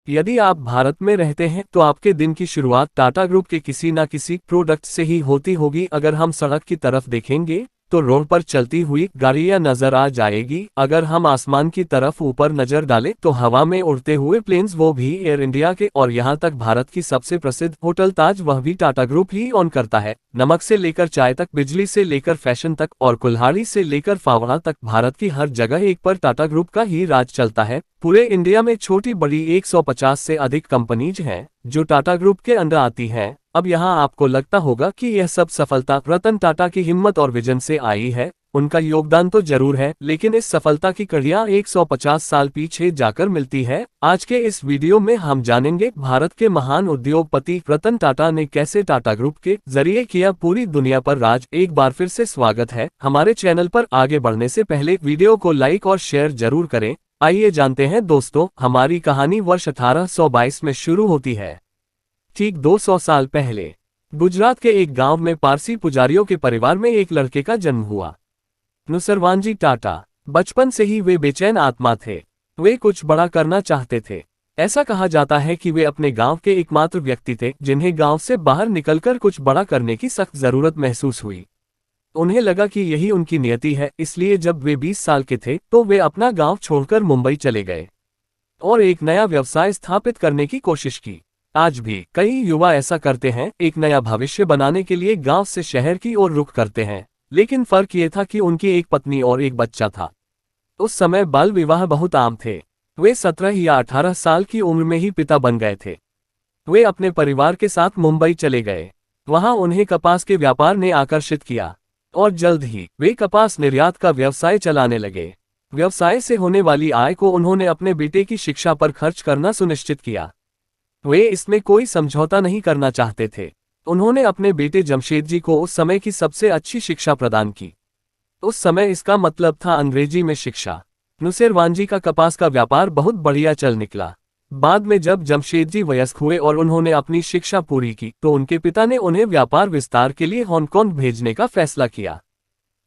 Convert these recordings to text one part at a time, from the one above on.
यदि आप भारत में रहते हैं तो आपके दिन की शुरुआत टाटा ग्रुप के किसी न किसी प्रोडक्ट से ही होती होगी। अगर हम सड़क की तरफ देखेंगे तो रोड पर चलती हुई गाड़ियां नजर आ जाएगी। अगर हम आसमान की तरफ ऊपर नजर डालें तो हवा में उड़ते हुए प्लेन्स, वो भी एयर इंडिया के। और यहां तक भारत की सबसे प्रसिद्ध होटल ताज, वह भी टाटा ग्रुप ही ऑन करता है। नमक से लेकर चाय तक, बिजली से लेकर फैशन तक और कुल्हाड़ी से लेकर फावड़ा तक, भारत की हर जगह एक पर टाटा ग्रुप का ही राज चलता है। पूरे इंडिया में छोटी बड़ी 150 से अधिक कंपनीज हैं जो टाटा ग्रुप के अंडर आती हैं। अब यहाँ आपको लगता होगा कि यह सब सफलता रतन टाटा की हिम्मत और विजन से आई है। उनका योगदान तो जरूर है, लेकिन इस सफलता की कड़ियाँ 150 साल पीछे जाकर मिलती है। आज के इस वीडियो में हम जानेंगे भारत के महान उद्योगपति रतन टाटा ने कैसे टाटा ग्रुप के जरिए किया पूरी दुनिया पर राज। एक बार फिर से स्वागत है हमारे चैनल पर। आगे बढ़ने से पहले वीडियो को लाइक और शेयर जरूर करें। आइए जानते हैं दोस्तों, हमारी कहानी वर्ष 1822 में शुरू होती है। ठीक 200 साल पहले गुजरात के एक गांव में पारसी पुजारियों के परिवार में एक लड़के का जन्म हुआ, नुसरवानजी टाटा। बचपन से ही वे बेचैन आत्मा थे। वे कुछ बड़ा करना चाहते थे। ऐसा कहा जाता है कि वे अपने गांव के एकमात्र व्यक्ति थे जिन्हें गांव से बाहर निकलकर कुछ बड़ा करने की सख्त जरूरत महसूस हुई। उन्हें लगा कि यही उनकी नियति है, इसलिए जब वे 20 साल के थे तो वे अपना गांव छोड़कर मुंबई चले गए और एक नया व्यवसाय स्थापित करने की कोशिश की। आज भी कई युवा ऐसा करते हैं, एक नया भविष्य बनाने के लिए गांव से शहर की ओर रुख करते हैं। लेकिन फर्क ये था कि उनकी एक पत्नी और एक बच्चा था। उस समय बाल विवाह बहुत आम थे। वे 17 या 18 साल की उम्र में ही पिता बन गए थे। वे अपने परिवार के साथ मुंबई चले गए। वहां उन्हें कपास के व्यापार ने आकर्षित किया और जल्द ही वे कपास निर्यात का व्यवसाय चलाने लगे। व्यवसाय से होने वाली आय को उन्होंने अपने बेटे की शिक्षा पर खर्च करना सुनिश्चित किया। वे इसमें कोई समझौता नहीं करना चाहते थे। उन्होंने अपने बेटे जमशेदजी को उस समय की सबसे अच्छी शिक्षा प्रदान की। उस समय इसका मतलब था अंग्रेजी में शिक्षा। नुसेरवानजी का कपास का व्यापार बहुत बढ़िया चल निकला। बाद में जब जमशेदजी वयस्क हुए और उन्होंने अपनी शिक्षा पूरी की तो उनके पिता ने उन्हें व्यापार विस्तार के लिए हांगकांग भेजने का फैसला किया।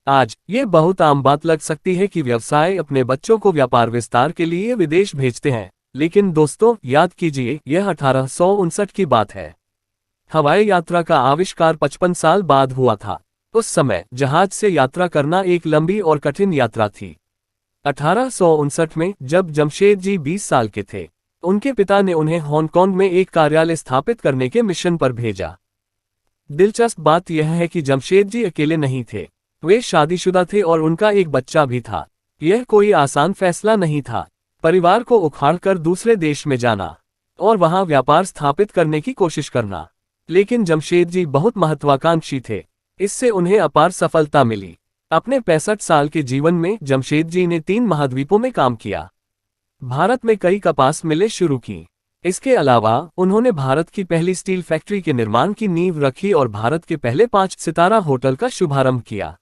आज ये बहुत आम बात लग सकती है कि व्यवसाय अपने बच्चों को व्यापार विस्तार के लिए विदेश भेजते हैं, लेकिन दोस्तों याद कीजिए, यह 1859 की बात है। हवाई यात्रा का आविष्कार 55 साल बाद हुआ था। उस समय जहाज से यात्रा करना एक लंबी और कठिन यात्रा थी। 1859 में जब जमशेदजी 20 साल के थे, उनके पिता ने उन्हें हांगकांग में एक कार्यालय स्थापित करने के मिशन पर भेजा। दिलचस्प बात यह है कि जमशेदजी अकेले नहीं थे। वे शादीशुदा थे और उनका एक बच्चा भी था। यह कोई आसान फैसला नहीं था, परिवार को उखाड़कर दूसरे देश में जाना और वहां व्यापार स्थापित करने की कोशिश करना। लेकिन जमशेदजी बहुत महत्वाकांक्षी थे। इससे उन्हें अपार सफलता मिली। अपने 65 साल के जीवन में जमशेदजी ने 3 महाद्वीपों में काम किया। भारत में कई कपास मिलें शुरू की। इसके अलावा उन्होंने भारत की पहली स्टील फैक्ट्री के निर्माण की नींव रखी और भारत के पहले 5 सितारा होटल का शुभारंभ किया।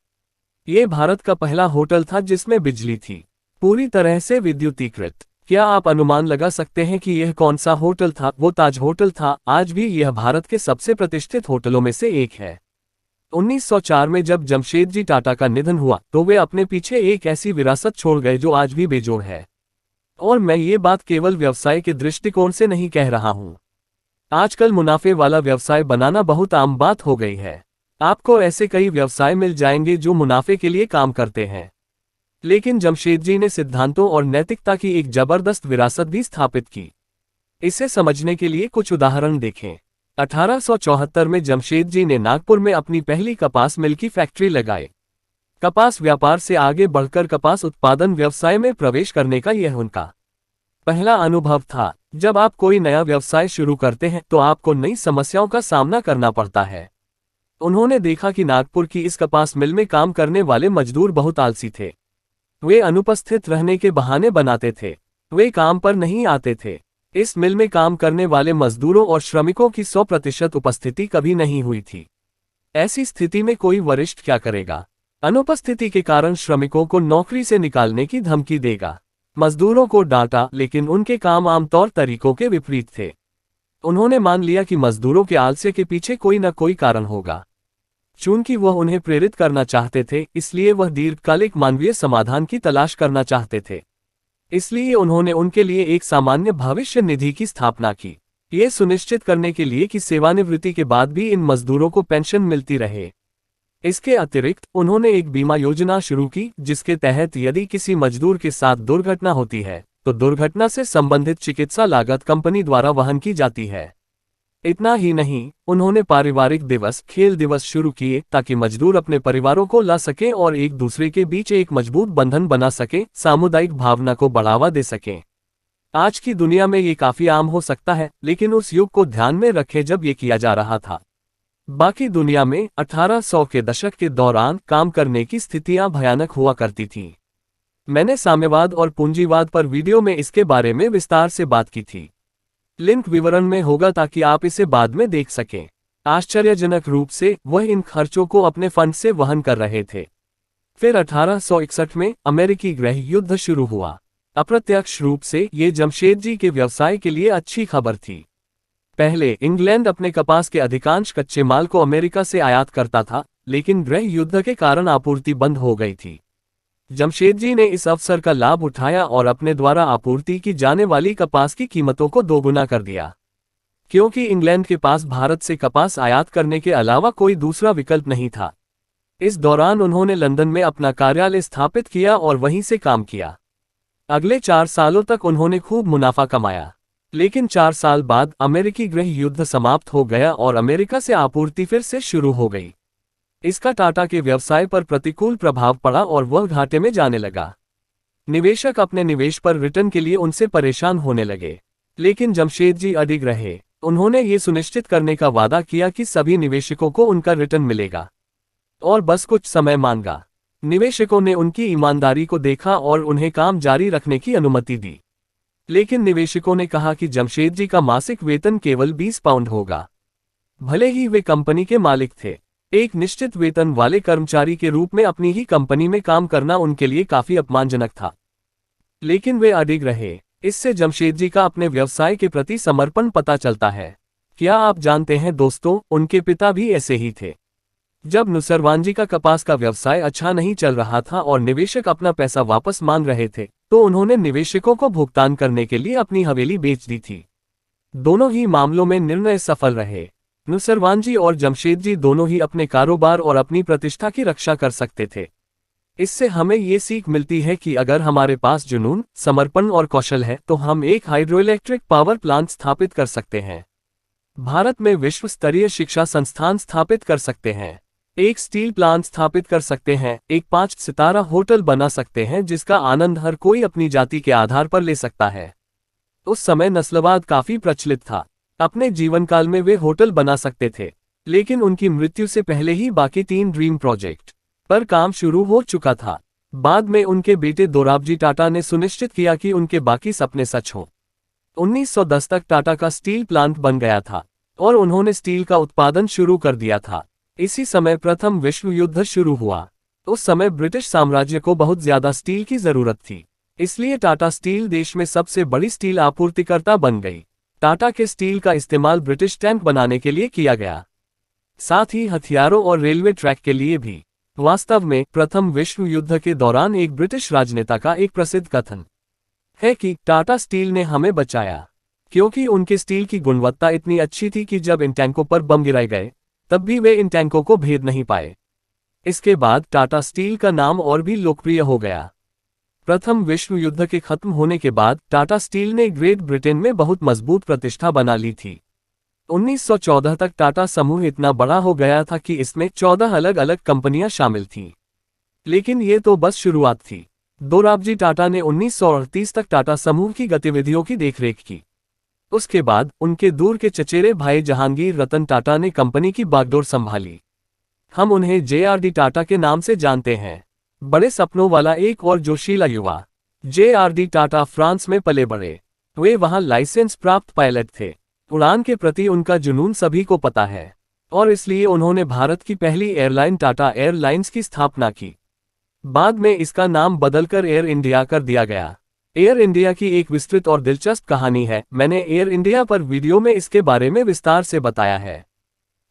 ये भारत का पहला होटल था जिसमें बिजली थी, पूरी तरह से विद्युतीकृत। क्या आप अनुमान लगा सकते हैं कि यह कौन सा होटल था? वो ताज होटल था। आज भी यह भारत के सबसे प्रतिष्ठित होटलों में से एक है। 1904 में जब जमशेदजी टाटा का निधन हुआ तो वे अपने पीछे एक ऐसी विरासत छोड़ गए जो आज भी बेजोड़ है। और मैं ये बात केवल व्यवसाय के दृष्टिकोण से नहीं कह रहा हूं। आजकल मुनाफे वाला व्यवसाय बनाना बहुत आम बात हो गई है। आपको ऐसे कई व्यवसाय मिल जाएंगे जो मुनाफे के लिए काम करते हैं, लेकिन जमशेदजी ने सिद्धांतों और नैतिकता की एक जबरदस्त विरासत भी स्थापित की। इसे समझने के लिए कुछ उदाहरण देखें। 1874 में जमशेदजी ने नागपुर में अपनी पहली कपास मिल की फैक्ट्री लगाई। कपास व्यापार से आगे बढ़कर कपास उत्पादन व्यवसाय में प्रवेश करने का यह उनका पहला अनुभव था। जब आप कोई नया व्यवसाय शुरू करते हैं तो आपको नई समस्याओं का सामना करना पड़ता है। उन्होंने देखा कि नागपुर की इस कपास मिल में काम करने वाले मजदूर बहुत आलसी थे। वे अनुपस्थित रहने के बहाने बनाते थे। वे काम पर नहीं आते थे। इस मिल में काम करने वाले मजदूरों और श्रमिकों की 100% उपस्थिति कभी नहीं हुई थी। ऐसी स्थिति में कोई वरिष्ठ क्या करेगा? अनुपस्थिति के कारण श्रमिकों को नौकरी से निकालने की धमकी देगा। मजदूरों को डांटा, लेकिन उनके काम आमतौर तरीकों के विपरीत थे। उन्होंने मान लिया कि मजदूरों के आलस्य के पीछे कोई न कोई कारण होगा। चूंकि वह उन्हें प्रेरित करना चाहते थे, इसलिए वह दीर्घकालिक मानवीय समाधान की तलाश करना चाहते थे। इसलिए उन्होंने उनके लिए एक सामान्य भविष्य निधि की स्थापना की, ये सुनिश्चित करने के लिए कि सेवानिवृत्ति के बाद भी इन मजदूरों को पेंशन मिलती रहे। इसके अतिरिक्त उन्होंने एक बीमा योजना शुरू की, जिसके तहत यदि किसी मजदूर के साथ दुर्घटना होती है तो दुर्घटना से संबंधित चिकित्सा लागत कंपनी द्वारा वहन की जाती है। इतना ही नहीं, उन्होंने पारिवारिक दिवस, खेल दिवस शुरू किए ताकि मजदूर अपने परिवारों को ला सकें और एक दूसरे के बीच एक मजबूत बंधन बना सकें, सामुदायिक भावना को बढ़ावा दे सकें। आज की दुनिया में ये काफी आम हो सकता है, लेकिन उस युग को ध्यान में रखें जब ये किया जा रहा था। बाकी दुनिया में 1800 के दशक के दौरान काम करने की स्थितियां भयानक हुआ करती थीं। मैंने साम्यवाद और पूंजीवाद पर वीडियो में इसके बारे में विस्तार से बात की थी। लिंक विवरण में होगा ताकि आप इसे बाद में देख सकें। आश्चर्यजनक रूप से वह इन खर्चों को अपने फंड से वहन कर रहे थे। फिर 1861 में अमेरिकी गृह युद्ध शुरू हुआ। अप्रत्यक्ष रूप से ये जमशेदजी के व्यवसाय के लिए अच्छी खबर थी। पहले इंग्लैंड अपने कपास के अधिकांश कच्चे माल को अमेरिका से आयात करता था, लेकिन गृह युद्ध के कारण आपूर्ति बंद हो गई थी। जमशेदजी ने इस अवसर का लाभ उठाया और अपने द्वारा आपूर्ति की जाने वाली कपास की कीमतों को दोगुना कर दिया। क्योंकि इंग्लैंड के पास भारत से कपास आयात करने के अलावा कोई दूसरा विकल्प नहीं था। इस दौरान उन्होंने लंदन में अपना कार्यालय स्थापित किया और वहीं से काम किया। अगले 4 सालों तक उन्होंने खूब मुनाफा कमाया, लेकिन 4 साल बाद अमेरिकी गृह युद्ध समाप्त हो गया और अमेरिका से आपूर्ति फिर से शुरू हो गई। इसका टाटा के व्यवसाय पर प्रतिकूल प्रभाव पड़ा और वह घाटे में जाने लगा। निवेशक अपने निवेश पर रिटर्न के लिए उनसे परेशान होने लगे, लेकिन जमशेदजी अडिग रहे। उन्होंने ये सुनिश्चित करने का वादा किया कि सभी निवेशकों को उनका रिटर्न मिलेगा, और बस कुछ समय मांगा। निवेशकों ने उनकी ईमानदारी को देखा और उन्हें काम जारी रखने की अनुमति दी। लेकिन निवेशकों ने कहा कि जमशेदजी का मासिक वेतन केवल 20 पाउंड होगा। भले ही वे कंपनी के मालिक थे, एक निश्चित वेतन वाले कर्मचारी के रूप में अपनी ही कंपनी में काम करना उनके लिए काफी अपमानजनक था। लेकिन वे अडिग रहे। इससे जमशेदजी का अपने व्यवसाय के प्रति समर्पण पता चलता है। क्या आप जानते हैं दोस्तों, उनके पिता भी ऐसे ही थे। जब नुसरवानजी का कपास का व्यवसाय अच्छा नहीं चल रहा था और निवेशक अपना पैसा वापस मांग रहे थे, तो उन्होंने निवेशकों को भुगतान करने के लिए अपनी हवेली बेच दी थी। दोनों ही मामलों में निर्णय सफल रहे। नुसरवानजी और जमशेदजी दोनों ही अपने कारोबार और अपनी प्रतिष्ठा की रक्षा कर सकते थे। इससे हमें ये सीख मिलती है कि अगर हमारे पास जुनून, समर्पण और कौशल है तो हम एक हाइड्रोइलेक्ट्रिक पावर प्लांट स्थापित कर सकते हैं, भारत में विश्व स्तरीय शिक्षा संस्थान स्थापित कर सकते हैं, एक स्टील प्लांट स्थापित कर सकते हैं, एक 5 सितारा होटल बना सकते हैं जिसका आनंद हर कोई अपनी जाति के आधार पर ले सकता है। उस समय नस्लवाद काफी प्रचलित था। अपने जीवनकाल में वे होटल बना सकते थे, लेकिन उनकी मृत्यु से पहले ही बाकी 3 ड्रीम प्रोजेक्ट पर काम शुरू हो चुका था। बाद में उनके बेटे दोराबजी टाटा ने सुनिश्चित किया कि उनके बाकी सपने सच हों। 1910 तक टाटा का स्टील प्लांट बन गया था और उन्होंने स्टील का उत्पादन शुरू कर दिया था। इसी समय प्रथम विश्व युद्ध शुरू हुआ। उस समय ब्रिटिश साम्राज्य को बहुत ज्यादा स्टील की जरूरत थी, इसलिए टाटा स्टील देश में सबसे बड़ी स्टील आपूर्तिकर्ता बन गई। टाटा के स्टील का इस्तेमाल ब्रिटिश टैंक बनाने के लिए किया गया, साथ ही हथियारों और रेलवे ट्रैक के लिए भी। वास्तव में प्रथम विश्व युद्ध के दौरान एक ब्रिटिश राजनेता का एक प्रसिद्ध कथन है कि टाटा स्टील ने हमें बचाया, क्योंकि उनके स्टील की गुणवत्ता इतनी अच्छी थी कि जब इन टैंकों पर बम गिराए गए तब भी वे इन टैंकों को भेद नहीं पाए। इसके बाद टाटा स्टील का नाम और भी लोकप्रिय हो गया। प्रथम विश्व युद्ध के खत्म होने के बाद टाटा स्टील ने ग्रेट ब्रिटेन में बहुत मजबूत प्रतिष्ठा बना ली थी। 1914 तक टाटा समूह इतना बड़ा हो गया था कि इसमें 14 अलग अलग कंपनियां शामिल थीं। लेकिन ये तो बस शुरुआत थी। दोराबजी टाटा ने 1938 तक टाटा समूह की गतिविधियों की देखरेख की। उसके बाद उनके दूर के चचेरे भाई जहांगीर रतन टाटा ने कंपनी की बागडोर संभाली। हम उन्हें JRD टाटा के नाम से जानते हैं। बड़े सपनों वाला एक और जोशीला युवा। JRD टाटा फ्रांस में पले बड़े। वे वहां लाइसेंस प्राप्त पायलट थे। उड़ान के प्रति उनका जुनून सभी को पता है, और इसलिए उन्होंने भारत की पहली एयरलाइन टाटा एयरलाइंस की स्थापना की। बाद में इसका नाम बदलकर एयर इंडिया कर दिया गया। एयर इंडिया की एक विस्तृत और दिलचस्प कहानी है। मैंने एयर इंडिया पर वीडियो में इसके बारे में विस्तार से बताया है,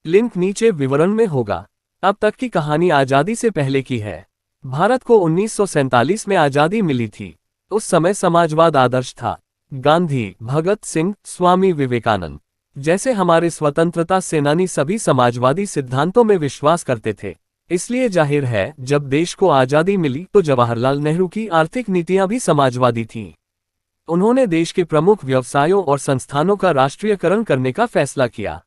लिंक नीचे विवरण में होगा। अब तक की कहानी आज़ादी से पहले की है। भारत को 1947 में आज़ादी मिली थी। उस समय समाजवाद आदर्श था। गांधी, भगत सिंह, स्वामी विवेकानंद जैसे हमारे स्वतंत्रता सेनानी सभी समाजवादी सिद्धांतों में विश्वास करते थे। इसलिए जाहिर है, जब देश को आजादी मिली तो जवाहरलाल नेहरू की आर्थिक नीतियां भी समाजवादी थीं। उन्होंने देश के प्रमुख व्यवसायों और संस्थानों का राष्ट्रीयकरण करने का फैसला किया।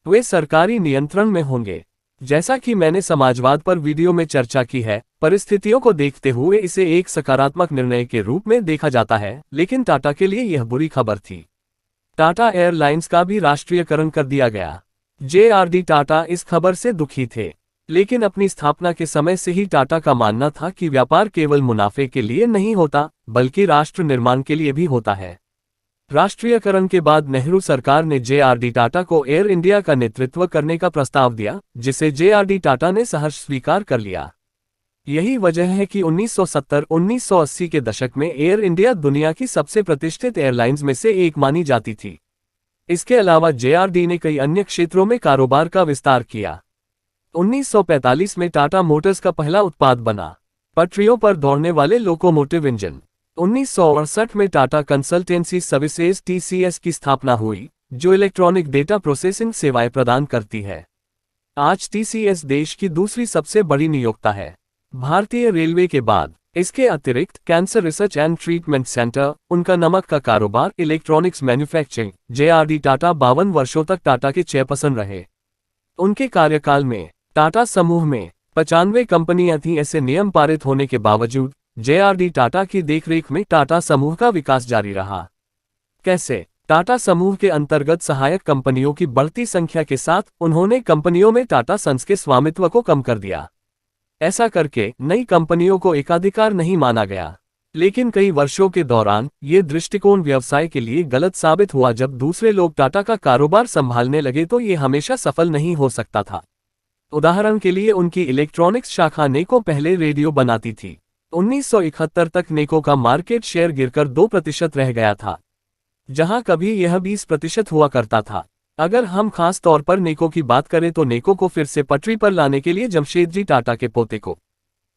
वे सरकारी नियंत्रण में होंगे। जैसा कि मैंने समाजवाद पर वीडियो में चर्चा की है, परिस्थितियों को देखते हुए इसे एक सकारात्मक निर्णय के रूप में देखा जाता है, लेकिन टाटा के लिए यह बुरी खबर थी। टाटा एयरलाइंस का भी राष्ट्रीयकरण कर दिया गया। जे.आर.डी. टाटा इस खबर से दुखी थे, लेकिन अपनी स्थापना के समय से ही टाटा का मानना था कि व्यापार केवल मुनाफे के लिए नहीं होता, बल्कि राष्ट्र निर्माण के लिए भी होता है। राष्ट्रीयकरण के बाद नेहरू सरकार ने जे.आर.डी. टाटा को एयर इंडिया का नेतृत्व करने का प्रस्ताव दिया, जिसे जे.आर.डी. टाटा ने सहर्ष स्वीकार कर लिया। यही वजह है कि 1970-1980 के दशक में एयर इंडिया दुनिया की सबसे प्रतिष्ठित एयरलाइंस में से एक मानी जाती थी। इसके अलावा जे.आर.डी. ने कई अन्य क्षेत्रों में कारोबार का विस्तार किया। 1945 में टाटा मोटर्स का पहला उत्पाद बना, पटरियों पर दौड़ने वाले लोकोमोटिव इंजन। 1968 में टाटा कंसल्टेंसी सर्विसेज (TCS) की स्थापना हुई, जो इलेक्ट्रॉनिक डेटा प्रोसेसिंग सेवाएं प्रदान करती है। आज TCS देश की दूसरी सबसे बड़ी नियोक्ता है, भारतीय रेलवे के बाद। इसके अतिरिक्त cancer research and treatment centre, उनका नमक का कारोबार, इलेक्ट्रॉनिक्स मैन्युफैक्चरिंग। जे.आर.डी. टाटा 52 वर्षों तक टाटा के चेयरपर्सन रहे। उनके कार्यकाल में टाटा समूह में 95 कंपनियां थीं। ऐसे नियम पारित होने के बावजूद जे.आर.डी. टाटा की देखरेख में टाटा समूह का विकास जारी रहा। कैसे? टाटा समूह के अंतर्गत सहायक कंपनियों की बढ़ती संख्या के साथ उन्होंने कंपनियों में टाटा सन्स के स्वामित्व को कम कर दिया। ऐसा करके नई कंपनियों को एकाधिकार नहीं माना गया, लेकिन कई वर्षों के दौरान ये दृष्टिकोण व्यवसाय के लिए गलत साबित हुआ। जब दूसरे लोग टाटा का कारोबार संभालने लगे तो ये हमेशा सफल नहीं हो सकता था। उदाहरण के लिए उनकी इलेक्ट्रॉनिक्स शाखा नेको पहले रेडियो बनाती थी। 1971 तक नेको का मार्केट शेयर गिरकर 2% रह गया था, जहां कभी यह 20% हुआ करता था। अगर हम खास तौर पर नेको की बात करें तो नेको को फिर से पटरी पर लाने के लिए जमशेदजी टाटा के पोते को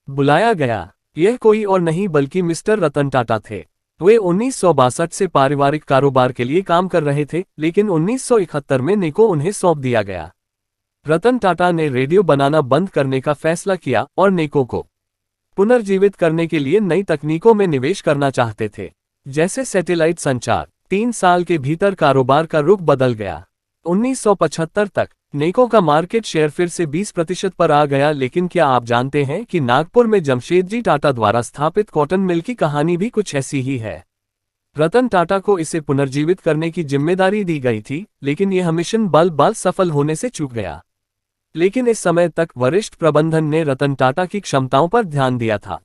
बुलाया गया। यह कोई और नहीं बल्कि मिस्टर रतन टाटा थे। वे 1962 से पारिवारिक कारोबार के लिए काम कर रहे थे, लेकिन 1971 में नेको उन्हें सौंप दिया गया। रतन टाटा ने रेडियो बनाना बंद करने का फैसला किया और नेको को पुनर्जीवित करने के लिए नई तकनीकों में निवेश करना चाहते थे, जैसे सैटेलाइट संचार। 3 साल के भीतर कारोबार का रुख बदल गया। 1975 तक नेको का मार्केट शेयर फिर से 20% पर आ गया। लेकिन क्या आप जानते हैं कि नागपुर में जमशेदजी टाटा द्वारा स्थापित कॉटन मिल की कहानी भी कुछ ऐसी ही है। रतन टाटा को इसे पुनर्जीवित करने की जिम्मेदारी दी गई थी, लेकिन यह मिशन बाल सफल होने से चूक गया। लेकिन इस समय तक वरिष्ठ प्रबंधन ने रतन टाटा की क्षमताओं पर ध्यान दिया था।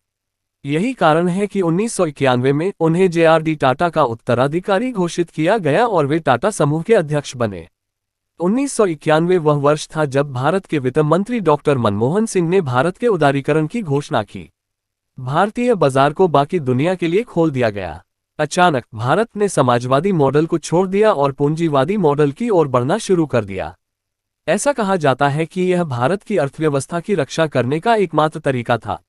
यही कारण है कि 1991 में उन्हें जे.आर.डी. टाटा का उत्तराधिकारी घोषित किया गया और वे टाटा समूह के अध्यक्ष बने। 1991 वह वर्ष था जब भारत के वित्त मंत्री डॉक्टर मनमोहन सिंह ने भारत के उदारीकरण की घोषणा की। भारतीय बाजार को बाकी दुनिया के लिए खोल दिया गया। अचानक भारत ने समाजवादी मॉडल को छोड़ दिया और पूंजीवादी मॉडल की ओर बढ़ना शुरू कर दिया। ऐसा कहा जाता है कि यह भारत की अर्थव्यवस्था की रक्षा करने का एकमात्र तरीका था।